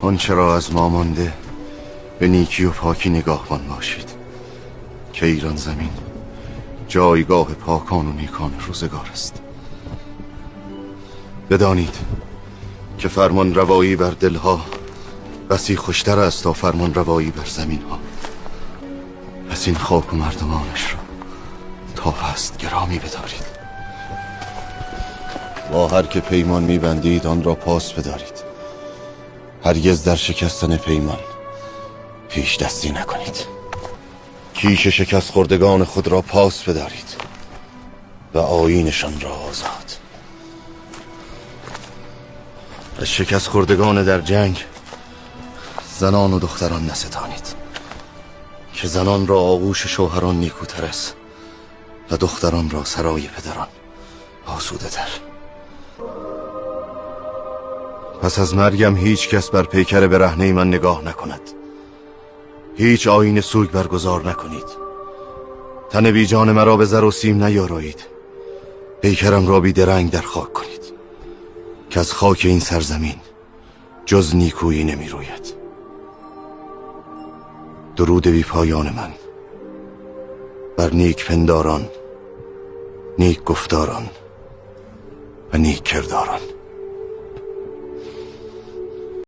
آنچه را از ما مانده به نیکی و پاکی نگاهبان باشید که ایران زمین جایگاه پاکان و نیکان روزگار است. بدانید که فرمان روایی بر دلها بسی خوشتر است تا فرمان روایی بر زمین ها. پس این خاک و مردمانش را تا هست گرامی بدارید. با هر که پیمان میبندید آن را پاس بدارید. هرگز در شکستن پیمان پیش دستی نکنید. کیش شکست خوردگان خود را پاس بدارید و آیینشان را آزاد. از شکست خوردگان در جنگ زنان و دختران نستانید، که زنان را آغوش شوهران نیکوتر است و دختران را سرای پدران آسوده تر. پس از مرگم هیچ کس بر پیکر برهنه من نگاه نکند. هیچ آیین سوگ برگزار نکنید. تن بی جان مرا به زر و سیم نیارایید. پیکرم را بی درنگ در خاک کنید، که از خاک این سرزمین جز نیکویی نمی روید. درود بی پایان من بر نیک پنداران، نیک گفتاران و نیک کرداران.